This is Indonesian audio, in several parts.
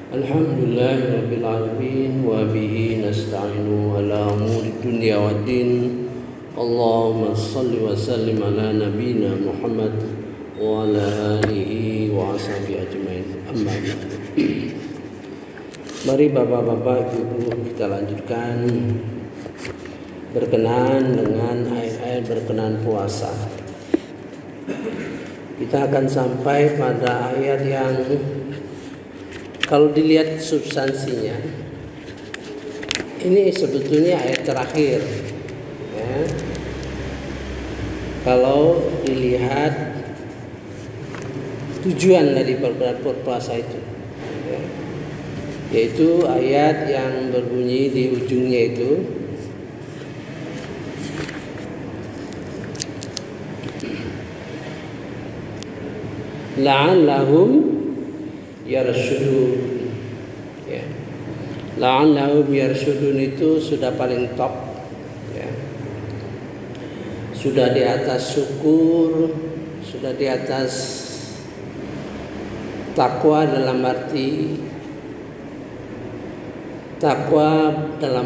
Alhamdulillahirabbil alamin wa bihi nasta'inu ala umuri dunya waddin. Allahumma shalli wa sallim ala nabiyyina Muhammad wa ala alihi wa ashabihi ajmain. Amma ba'du. Mari bapak-bapak, ibu-ibu, kita lanjutkan berkenaan dengan ayat-ayat berkenaan puasa. Kita akan sampai pada ayat yang kalau dilihat substansinya, ini sebetulnya ayat terakhir. Ya. Kalau dilihat tujuan dari berpuasa itu, ya, yaitu ayat yang berbunyi di ujungnya itu, la'allahum yarshudun, ya. La'allahum yarshudun itu sudah paling top, ya. Sudah di atas syukur, sudah di atas takwa dalam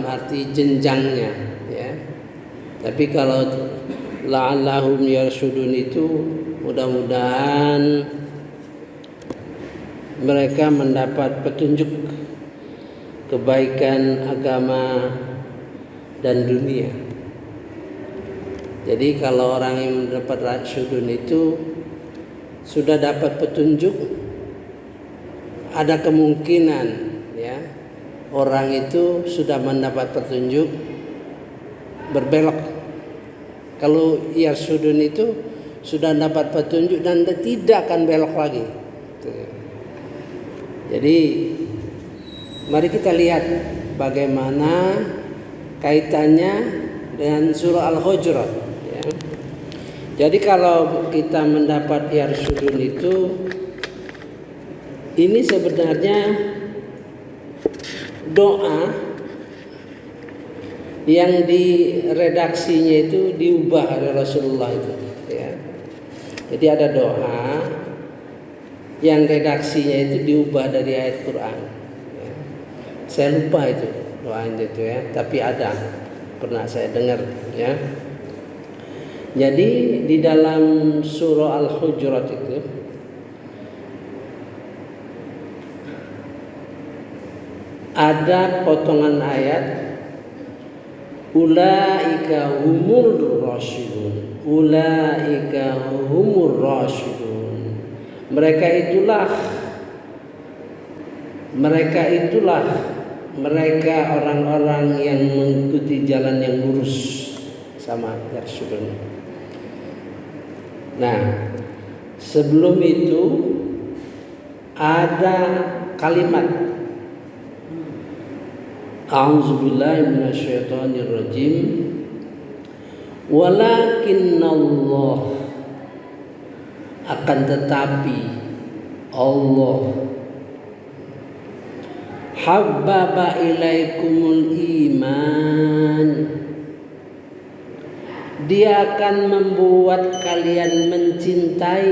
arti jenjangnya, ya. Tapi kalau la'allahum yarshudun itu mudah-mudahan mereka mendapat petunjuk kebaikan agama dan dunia. Jadi kalau orang yang mendapat rasyudun itu sudah dapat petunjuk, ada kemungkinan, ya, orang itu sudah mendapat petunjuk berbelok. Kalau yarsudun itu sudah dapat petunjuk dan tidak akan belok lagi. Jadi mari kita lihat bagaimana kaitannya dengan surah Al-Hujurat, ya. Jadi kalau kita mendapat yarsudun itu, ini sebenarnya doa yang diredaksinya itu diubah oleh Rasulullah itu, ya. Jadi ada doa yang redaksinya itu diubah dari ayat Quran, ya. Saya lupa itu doanya itu, ya, tapi ada, pernah saya dengar, ya. Jadi di dalam surah Al-Hujurat itu ada potongan ayat, ulaika humur rasyidun, ulaika humur rasyidun. Mereka itulah mereka orang-orang yang mengikuti jalan yang lurus, sama yarsudun. Nah, sebelum itu ada kalimat a'udzubillahi minasyaitonirrajim, walakinnallah, akan tetapi Allah, habbaba ilaikumul iman, Dia akan membuat kalian mencintai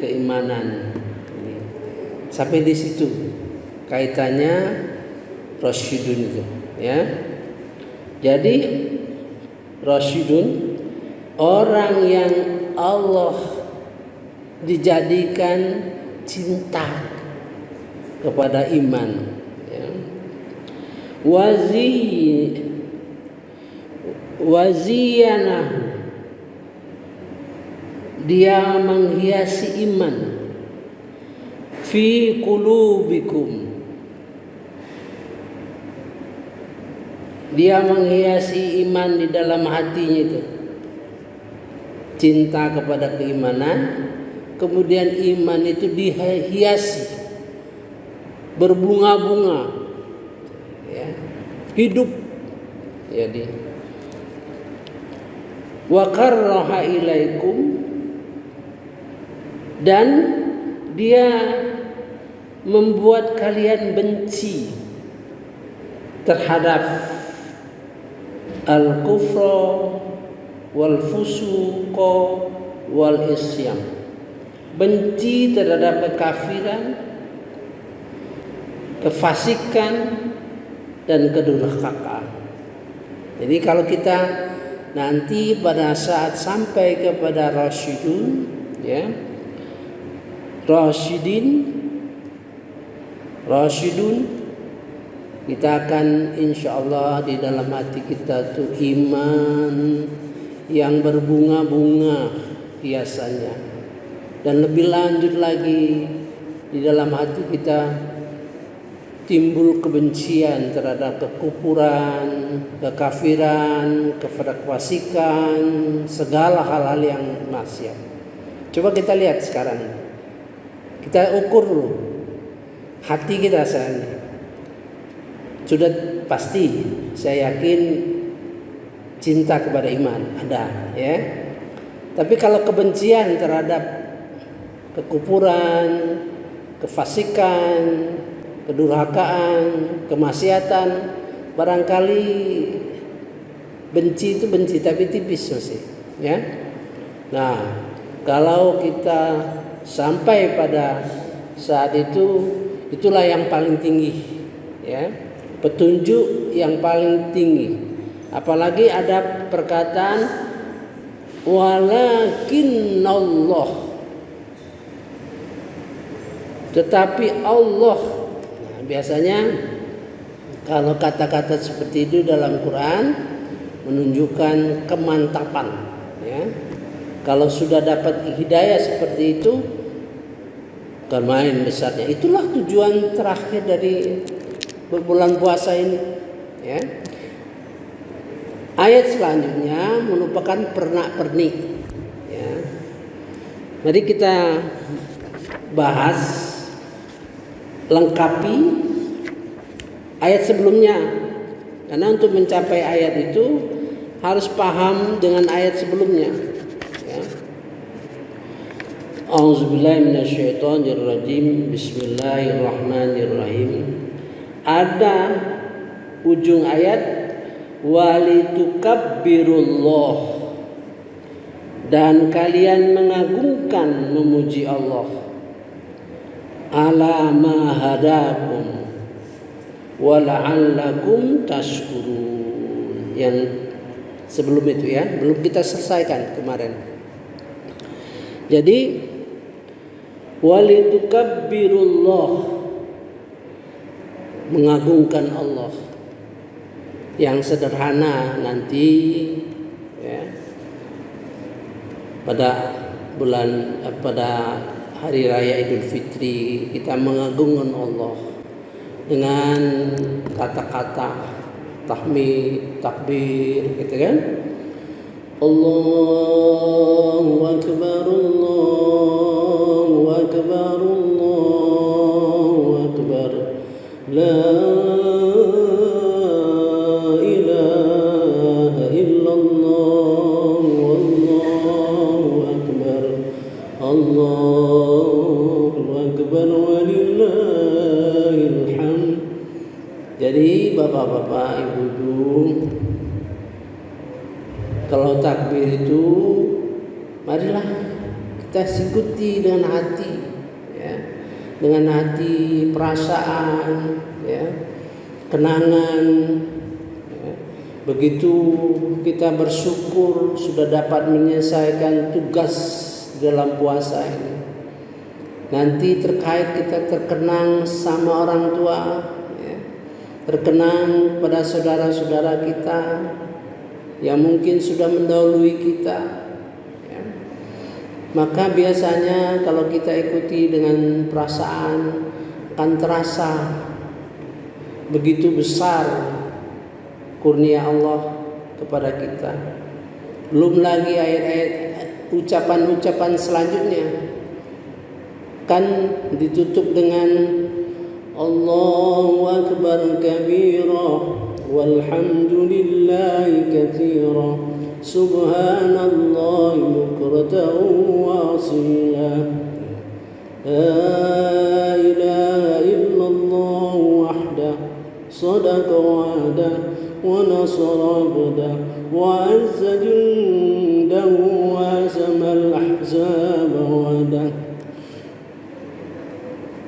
keimanan. Sampai di situ kaitannya rasyidun itu, ya. Jadi rasyidun orang yang Allah dijadikan cinta kepada iman, ya. Waziyana, dia menghiasi iman, fi qulubikum, dia menghiasi iman di dalam hatinya itu, cinta kepada keimanan. Kemudian iman itu dihiasi, berbunga-bunga, ya, hidup. Jadi wa karraha ilaikum, dan dia membuat kalian benci terhadap al-kufra wal fusuqa wal isyan, benci terhadap kekafiran kefasikan, dan kedurhakaan. Jadi kalau kita nanti pada saat sampai kepada rasyidun, ya, rasyidun, kita akan insya Allah di dalam hati kita tuh iman yang berbunga-bunga hiasannya, dan lebih lanjut lagi di dalam hati kita timbul kebencian terhadap kekufuran, kekafiran, kefasikan, segala hal-hal yang maksiat. Coba kita lihat sekarang, kita ukur dulu hati kita saat ini. Sudah pasti, saya yakin cinta kepada iman ada, ya. Tapi kalau kebencian terhadap kekufuran, kefasikan, kedurhakaan, kemaksiatan, barangkali benci itu benci tapi tipis masih, ya. Nah, kalau kita sampai pada saat itu, itulah yang paling tinggi, ya, petunjuk yang paling tinggi. Apalagi ada perkataan walakin Allah, tetapi Allah. Biasanya kalau kata-kata seperti itu dalam Quran menunjukkan kemantapan, ya. Kalau sudah dapat hidayah seperti itu, bukan main besarnya. Itulah tujuan terakhir dari bulan puasa ini, ya. Ayat selanjutnya merupakan pernak-pernik, ya. Mari kita bahas, lengkapi ayat sebelumnya, karena untuk mencapai ayat itu harus paham dengan ayat sebelumnya, ya. A'udzubillahi minasyaitonirrajim. Bismillahirrahmanirrahim. Ada ujung ayat walitukabbirullah, dan kalian mengagungkan, memuji Allah, ala ma hadakum wa la'allakum tashkurun. Yang sebelum itu, ya, belum kita selesaikan kemarin. Jadi walitukabbirullah, mengagungkan Allah. Yang sederhana nanti, ya, pada hari raya Idul Fitri kita mengagungkan Allah dengan kata-kata tahmid, takbir, gitu kan? Allahu akbar, Allahu akbar, Allahu akbar, la ilaha illallah, wallahu akbar, Allahu akbar, walillahil hamd. Jadi bapak-bapak, ibu-ibu, kalau takbir itu marilah kita ikuti dengan hati, ya, dengan hati, perasaan, ya, kenangan, ya. Begitu kita bersyukur sudah dapat menyelesaikan tugas dalam puasa ini. Nanti terkait kita terkenang sama orang tua, ya, terkenang pada saudara-saudara kita yang mungkin sudah mendahului kita, ya. Maka biasanya kalau kita ikuti dengan perasaan akan terasa begitu besar kurnia Allah kepada kita. Belum lagi ayat-ayat, ucapan-ucapan selanjutnya kan ditutup dengan Allahu akbar kabira walhamdulillahi katsira subhanallahi bukratan wa asila la ilaha illallah wahda sadaqa wa'da wa nasara abda wa azza jundahu wa zamal ahzaba wa'da.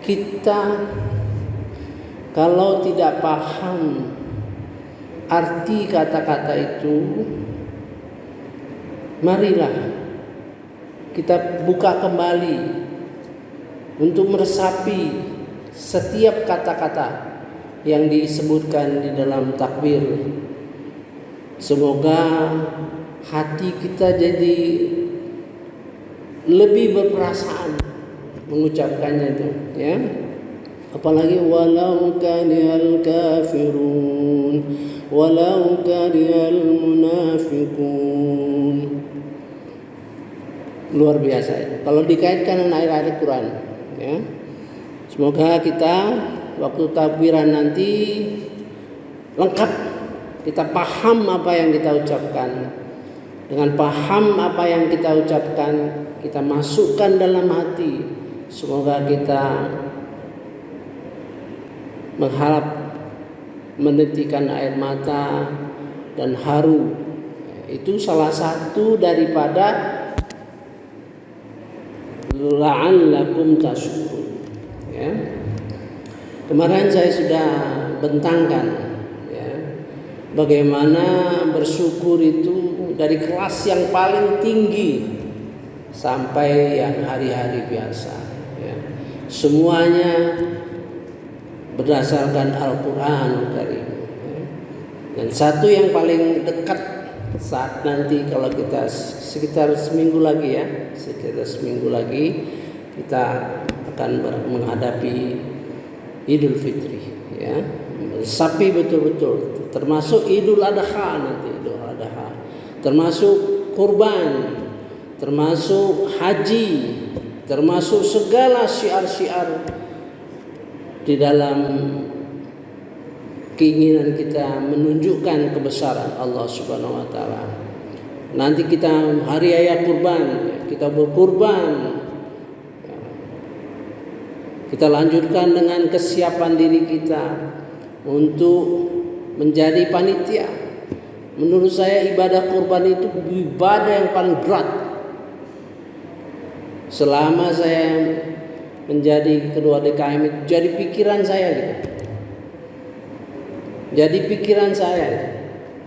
Kita kalau tidak paham arti kata-kata itu, marilah kita buka kembali untuk meresapi setiap kata-kata yang disebutkan di dalam takbir. Semoga hati kita jadi lebih berperasaan mengucapkannya itu, ya. Apalagi walau karihal kafirun walau karihal munafiqun. Luar biasa itu kalau dikaitkan dengan ayat-ayat Quran, ya. Semoga kita waktu takbiran nanti lengkap, kita paham apa yang kita ucapkan. Dengan paham apa yang kita ucapkan, kita masukkan dalam hati. Semoga kita mengharap menitikan air mata dan haru. Itu salah satu daripada la'allakum tashkurun, ya. Kemarin saya sudah bentangkan, ya, bagaimana bersyukur itu dari kelas yang paling tinggi sampai yang hari-hari biasa, ya. Semuanya berdasarkan Al-Quran Karim, ya. Dan satu yang paling dekat saat nanti kalau kita sekitar seminggu lagi, ya, sekitar seminggu lagi kita akan menghadapi Idul Fitri, ya. Sapi betul-betul, termasuk Idul Adha nanti, Idul Adha, termasuk kurban, termasuk haji, termasuk segala syiar-syiar di dalam keinginan kita menunjukkan kebesaran Allah Subhanahu wa taala. Nanti kita hari raya kurban, kita berkurban. Kita lanjutkan dengan kesiapan diri kita untuk menjadi panitia. Menurut saya ibadah kurban itu ibadah yang paling berat. Selama saya menjadi ketua DKM itu jadi pikiran saya gitu. Jadi pikiran saya,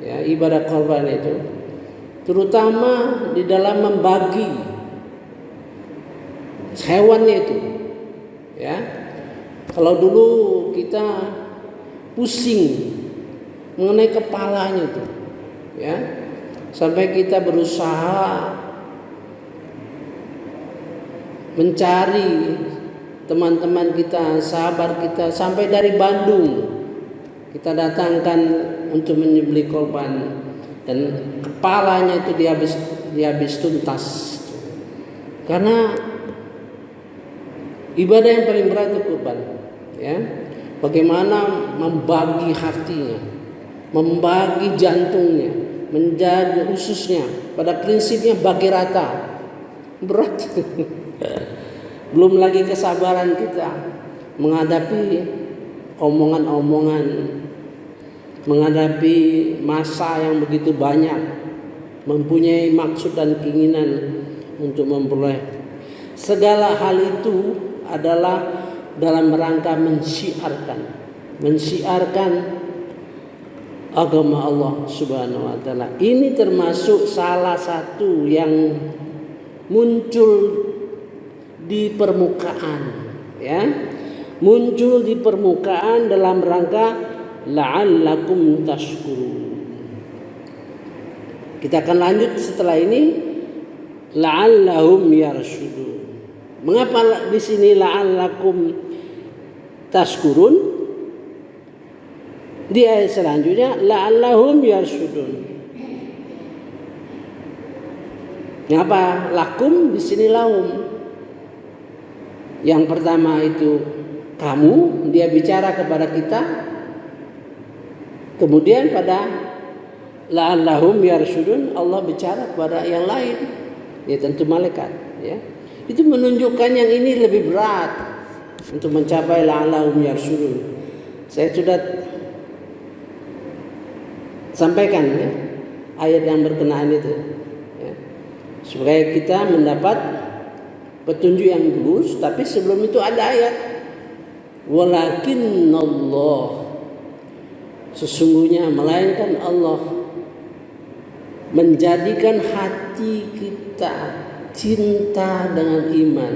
ya, ibadah kurban itu terutama di dalam membagi hewannya itu, ya. Kalau dulu kita pusing mengenai kepalanya itu, ya, sampai kita berusaha mencari teman-teman kita, sahabat kita sampai dari Bandung kita datangkan untuk menyembelih korban, dan kepalanya itu dihabis tuntas. Karena ibadah yang paling berat itu kurban, ya. Bagaimana membagi hatinya, membagi jantungnya, menjaga ususnya, pada prinsipnya bagi rata. Berat. Belum lagi kesabaran kita menghadapi omongan-omongan, menghadapi masa yang begitu banyak, mempunyai maksud dan keinginan untuk memperoleh. Segala hal itu adalah dalam rangka mensiarkan agama Allah Subhanahu wa taala. Ini termasuk salah satu yang muncul di permukaan, ya. Muncul di permukaan dalam rangka la'allakum tashkurun. Kita akan lanjut setelah ini, la'allahum yarshudun. Mengapa di sini la'allakum tashkurun? Di ayat selanjutnya la'allahum yarshudun. Mengapa lakum di sini lahum? Yang pertama itu kamu, dia bicara kepada kita. Kemudian pada la'allahum yarshudun Allah bicara kepada yang lain, ya tentu malaikat, ya. Itu menunjukkan yang ini lebih berat untuk mencapai la'allahum yarshudun. Saya sudah sampaikan, ya, ayat yang berkenaan itu, ya, supaya kita mendapat petunjuk yang lurus. Tapi sebelum itu ada ayat Walakin Allah, sesungguhnya melainkan Allah menjadikan hati kita cinta dengan iman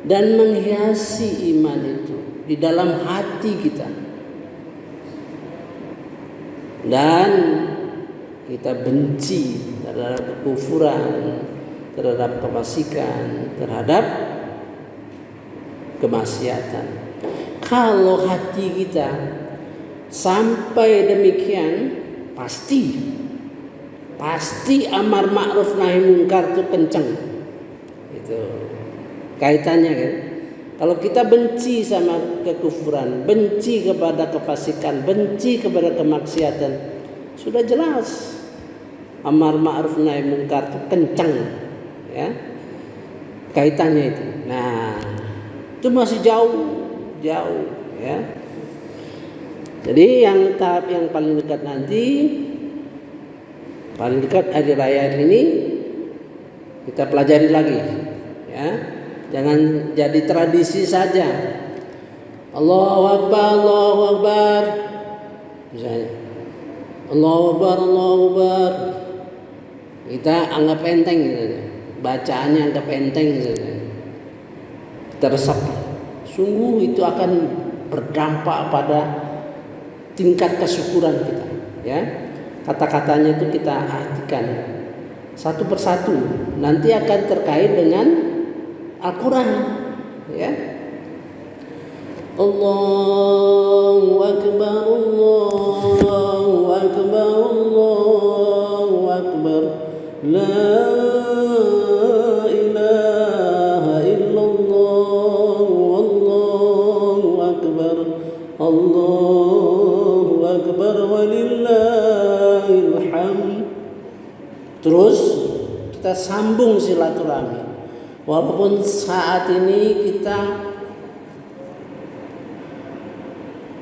dan menghiasi iman itu di dalam hati kita, dan kita benci terhadap kekufuran, terhadap kefasikan, terhadap kemaksiatan. Kalau hati kita sampai demikian, pasti amar ma'ruf nahi munkar itu kenceng. Itu kaitannya kan. Kalau kita benci sama kekufuran, benci kepada kefasikan, benci kepada kemaksiatan, sudah jelas amar ma'ruf nahi munkar itu kenceng, ya. Kaitannya itu. Nah, itu masih jauh, ya. Jadi yang tahap yang paling dekat nanti, paling dekat hari raya ini kita pelajari lagi, ya. Jangan jadi tradisi saja. Allahu Akbar, Allahu Akbar, misalnya Allahu Akbar, Allahu Akbar, kita anggap enteng gitu. Bacaannya anggap enteng gitu. Kita resap. Sungguh itu akan berdampak pada tingkat kesyukuran kita, ya. Kata-katanya itu kita artikan satu persatu, nanti akan terkait dengan Al-Quran, ya. Allahu Akbar, Allahu Akbar, Allahu Akbar, la ilaha illallah, Allahu Akbar, Allahu Akbar, walillahil hamd. Terus kita sambung silaturahmi. Walaupun saat ini kita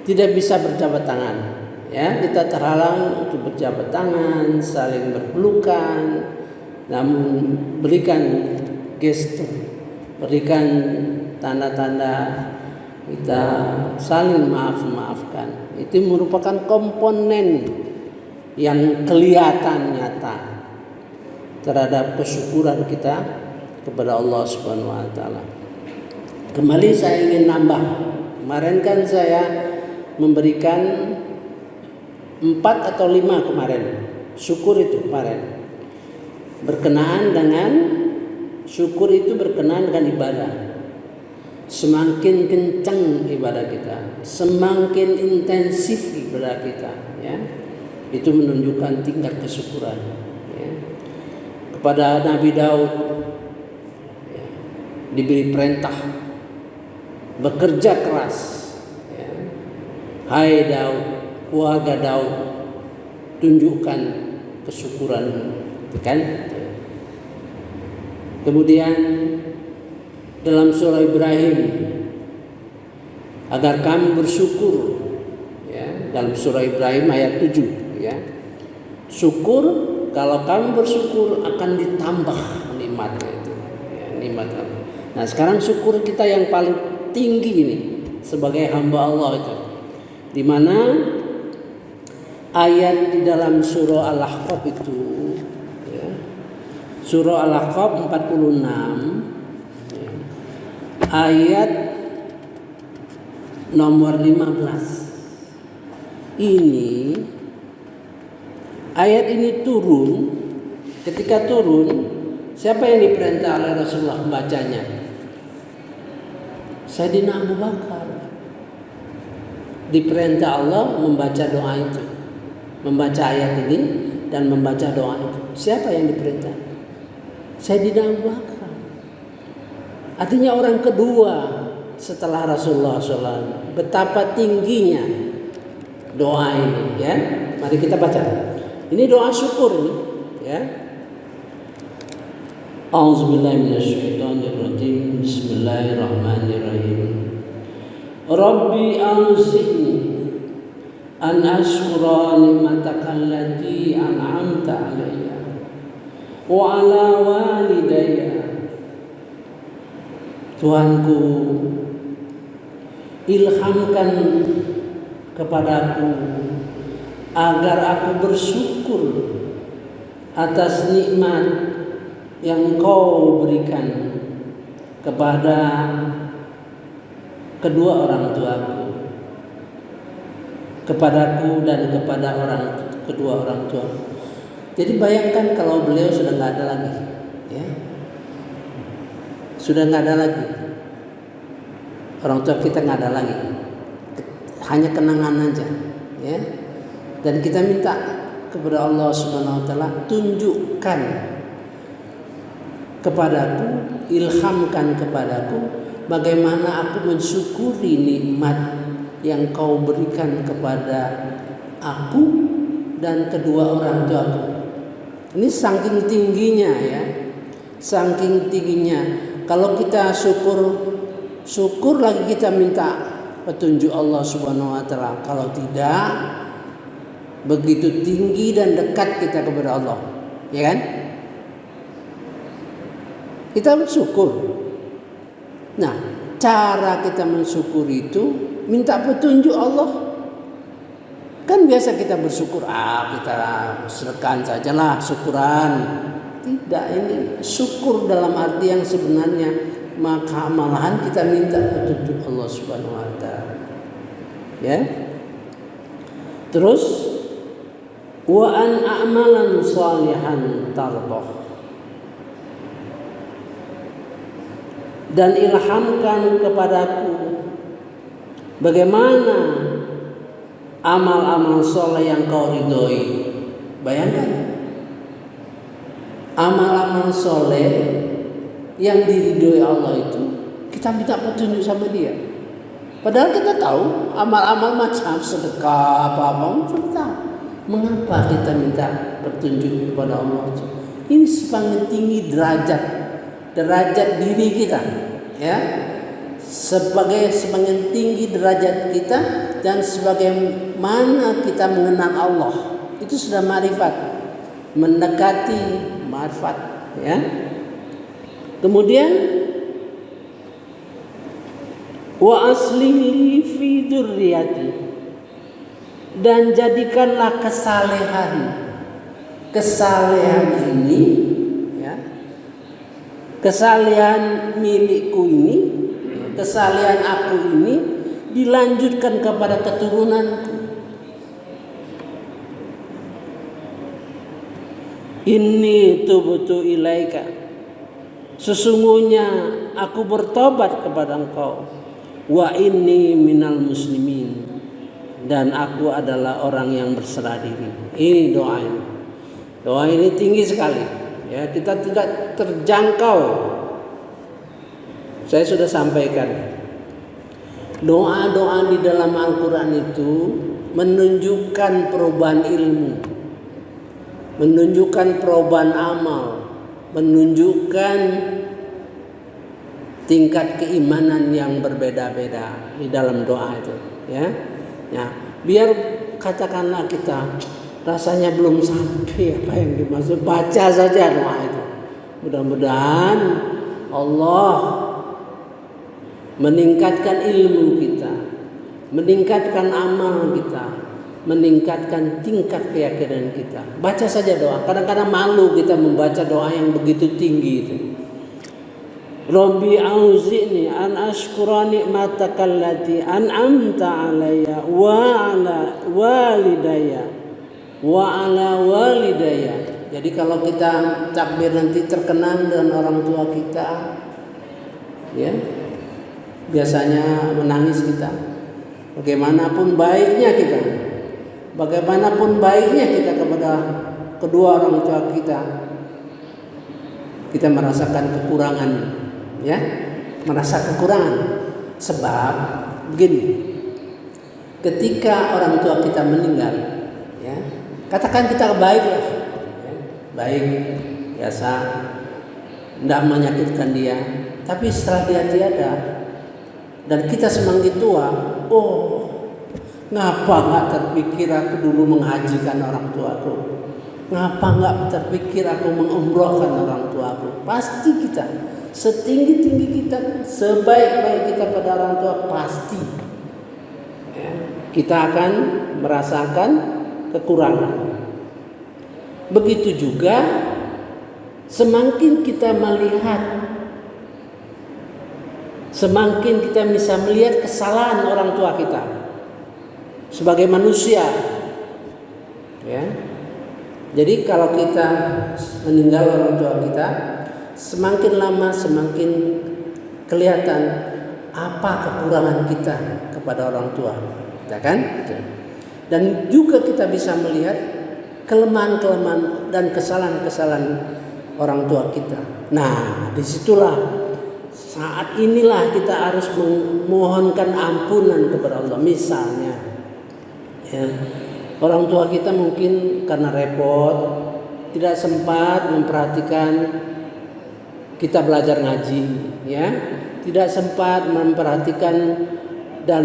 tidak bisa berjabat tangan, ya, kita terhalang untuk berjabat tangan, saling berpelukan, namun berikan gestur, berikan tanda-tanda kita saling maafkan. Itu merupakan komponen yang kelihatan nyata terhadap kesyukuran kita kepada Allah Subhanahu wa taala. Kembali saya ingin nambah. Kemarin kan saya memberikan 4 atau 5 kemarin. Syukur itu kemarin. Berkenaan dengan syukur itu berkenaan dengan ibadah. Semakin kencang ibadah kita, semakin intensif ibadah kita, ya. Itu menunjukkan tingkat kesyukuran, ya. Kepada Nabi Daud diberi perintah bekerja keras, ya. Hai Daud, keluarga Daud, tunjukkan kesyukuran, kan? Kemudian dalam surah Ibrahim, agar kamu bersyukur, ya, dalam surah Ibrahim ayat 7, ya. Syukur, kalau kamu bersyukur akan ditambah nikmatnya itu, ya, nikmat Allah. Nah, sekarang syukur kita yang paling tinggi ini sebagai hamba Allah itu, di mana ayat di dalam surah Al-Ahqaf itu, ya, surah Al-Ahqaf 46, ya, ayat nomor 15. Ini ayat ini turun, ketika turun, siapa yang diperintah oleh Rasulullah membacanya? Sayyidina Abu Bakar. Diperintah Allah membaca doa itu, membaca ayat ini dan membaca doa itu. Siapa yang diperintah? Sayyidina Abu Bakar. Artinya orang kedua setelah Rasulullah SAW. Betapa tingginya doa ini, ya. Mari kita baca. Ini doa syukur ini, ya. A'udzubillahi minasyaitonirrajim. Bismillahirrahmanirrahim. Rabbi anzi'ni an ashkura ni'mataka allati an'amta 'alayya wa 'ala walidayya. Tuhanku, ilhamkan kepadaku agar aku bersyukur atas nikmat yang Engkau berikan kepada kedua orang tuaku, kepadaku dan kepada kedua orang tua. Jadi bayangkan kalau beliau sudah nggak ada lagi, ya, sudah nggak ada lagi, orang tua kita nggak ada lagi, hanya kenangan aja, ya. Dan kita minta kepada Allah Subhanahu Wa Taala, tunjukkan kepadaku, ilhamkan kepadaku, bagaimana aku mensyukuri nikmat yang Kau berikan kepada aku dan kedua orang tuaku. Ini saking tingginya, ya, saking tingginya. Kalau kita syukur lagi kita minta petunjuk Allah Subhanahu Wa Taala. Kalau tidak, begitu tinggi dan dekat kita kepada Allah, ya kan? Kita bersyukur. Nah, cara kita mensyukuri itu minta petunjuk Allah. Kan biasa kita bersyukur, kita sedekah sajalah, syukuran. Tidak, ini syukur dalam arti yang sebenarnya, maka malahan kita minta petunjuk Allah Subhanahu Wa Taala. Ya. Terus wa an a'malan shalihan tardah, dan ilhamkan kepadaku bagaimana amal-amal soleh yang Kau ridhoi. Bayangkan, amal-amal soleh yang diridhoi Allah itu kita minta petunjuk sama Dia. Padahal kita tahu amal-amal macam sedekah apa-apa kita tahu. Mengapa kita minta petunjuk kepada Allah? Ini semakin tinggi derajat diri kita, ya. Semakin tinggi derajat kita dan sebagaimana kita mengenal Allah, itu sudah ma'rifat, mendekati ma'rifat, ya. Kemudian wa aslih fi dzurriyyati, dan jadikanlah kesalehan ini, ya, kesalehan milikku ini, kesalehan aku ini dilanjutkan kepada keturunanku. Inni tubtu ilaika, sesungguhnya aku bertobat kepada Engkau. Wa inni minal muslimin, dan aku adalah orang yang berserah diri. Ini doa ini. Doa ini tinggi sekali, ya, kita tidak terjangkau. Saya sudah sampaikan, doa-doa di dalam Al-Quran itu menunjukkan perubahan ilmu, menunjukkan perubahan amal, menunjukkan tingkat keimanan yang berbeda-beda di dalam doa itu, ya. Ya, biar katakanlah kita rasanya belum sampai apa yang dimaksud, baca saja doa itu. Mudah-mudahan Allah meningkatkan ilmu kita, meningkatkan amal kita, meningkatkan tingkat keyakinan kita. Baca saja doa. Kadang-kadang malu kita membaca doa yang begitu tinggi itu. Rabbi auzi'ni an ashkura ni'mataka allati an'amta 'alayya wa 'ala walidayya wa 'ala walidayya. Jadi kalau kita takbir nanti terkenang dengan orang tua kita, ya, biasanya menangis kita. Bagaimanapun baiknya kita kepada kedua orang tua kita merasakan kekurangan, ya, merasa kekurangan. Sebab begini, ketika orang tua kita meninggal, ya, katakan kita baiklah, ya, baik, biasa, tidak menyakitkan dia, tapi setelah dia tiada dan kita semakin tua, ngapa nggak terpikir aku dulu menghajikan orang tuaku? Ngapa nggak terpikir aku mengumrohkan orang tuaku? Pasti kita, setinggi-tinggi kita, sebaik-baik kita pada orang tua, pasti ya, kita akan merasakan kekurangan. Begitu juga semakin kita melihat, semakin kita bisa melihat kesalahan orang tua kita sebagai manusia, ya. Jadi kalau kita meninggal orang tua kita, semakin lama semakin kelihatan apa kekurangan kita kepada orang tua, ya kan? Dan juga kita bisa melihat kelemahan-kelemahan dan kesalahan-kesalahan orang tua kita. Nah, disitulah saat inilah kita harus memohonkan ampunan kepada Allah. Misalnya, ya, orang tua kita mungkin karena repot tidak sempat memperhatikan kita belajar ngaji, ya, tidak sempat memperhatikan dan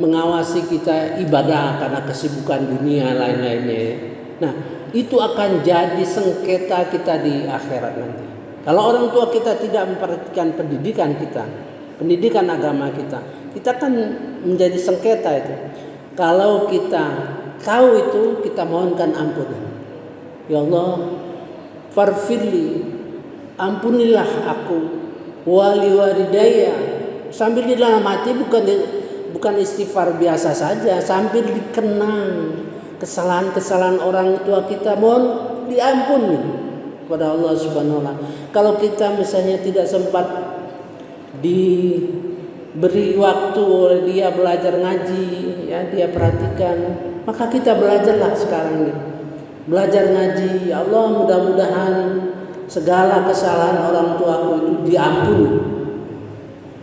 mengawasi kita ibadah karena kesibukan dunia lain-lainnya. Nah, itu akan jadi sengketa kita di akhirat nanti. Kalau orang tua kita tidak memperhatikan pendidikan kita, pendidikan agama kita, kita kan menjadi sengketa itu. Kalau kita tahu itu, kita mohonkan ampunan. Ya Allah, farfirli, ampunilah aku, wali walidayya. Sambil di dalam hati bukan istighfar biasa saja, sambil dikenang kesalahan-kesalahan orang tua kita, mohon diampuni kepada Allah Subhanahu wa taala. Kalau kita misalnya tidak sempat diberi waktu oleh dia belajar ngaji, ya, dia perhatikan, maka kita belajarlah sekarang ini. Belajar ngaji. Ya Allah, mudah-mudahan segala kesalahan orang tuaku itu diampuni.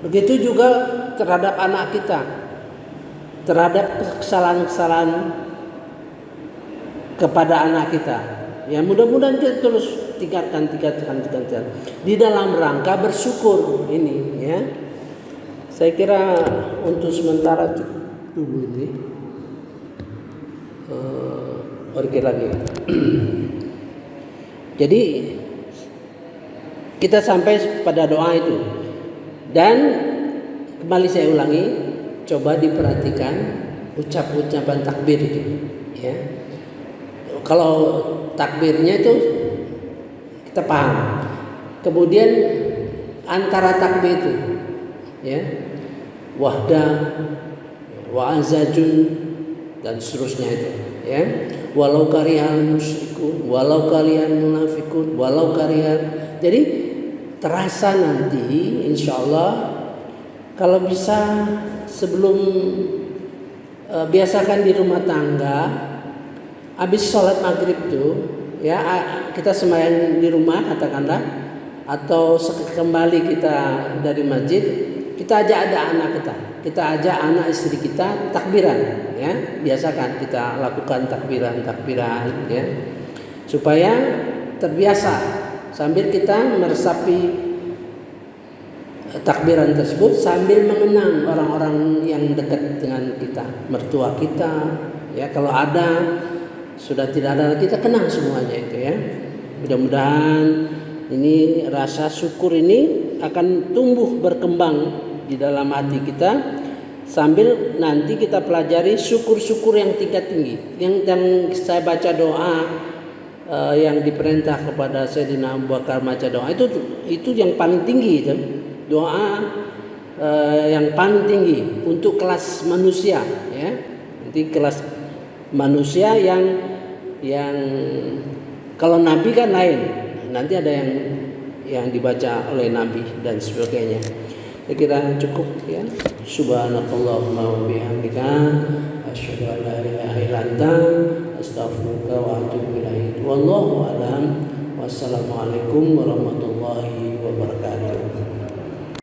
Begitu juga terhadap anak kita. Terhadap kesalahan-kesalahan kepada anak kita. Ya, mudah-mudahan kita terus tingkatkan di dalam rangka bersyukur ini, ya. Saya kira untuk sementara cukup dulu ini. Oke lagi. Jadi kita sampai pada doa itu, dan kembali saya ulangi, coba diperhatikan ucapan takbir itu, ya. Kalau takbirnya itu kita paham. Kemudian antara takbir itu, ya, wahda, wa azajun dan seterusnya itu, ya. Walau karihal musyrikun, walau karihal munafikun, walau karihal. Jadi terasa nanti insyaallah kalau bisa sebelum biasakan di rumah tangga habis sholat maghrib itu, ya, kita sembahyang di rumah katakanlah, atau kembali kita dari masjid, kita ajak ada anak kita ajak anak istri kita takbiran, ya, biasakan kita lakukan takbiran, ya, supaya terbiasa sambil kita meresapi takbiran tersebut sambil mengenang orang-orang yang dekat dengan kita, mertua kita, ya, kalau ada. Sudah tidak ada lagi, kita kenang semuanya itu, ya. Mudah-mudahan ini rasa syukur ini akan tumbuh berkembang di dalam hati kita sambil nanti kita pelajari syukur-syukur yang tingkat tinggi. Yang saya baca doa yang diperintah kepada Sayyidina Abu Bakar baca doa itu yang paling tinggi itu. Doa yang paling tinggi untuk kelas manusia, ya. Nanti kelas manusia yang kalau nabi kan lain, nanti ada yang dibaca oleh nabi dan sebagainya. Saya kira cukup, ya. Subhanakallahumma wa bihamdika asyhadu an la ilaha illa anta astaghfiruka wa atubu ilaik. Wallahu a'lam. Wassalamualaikum warahmatullahi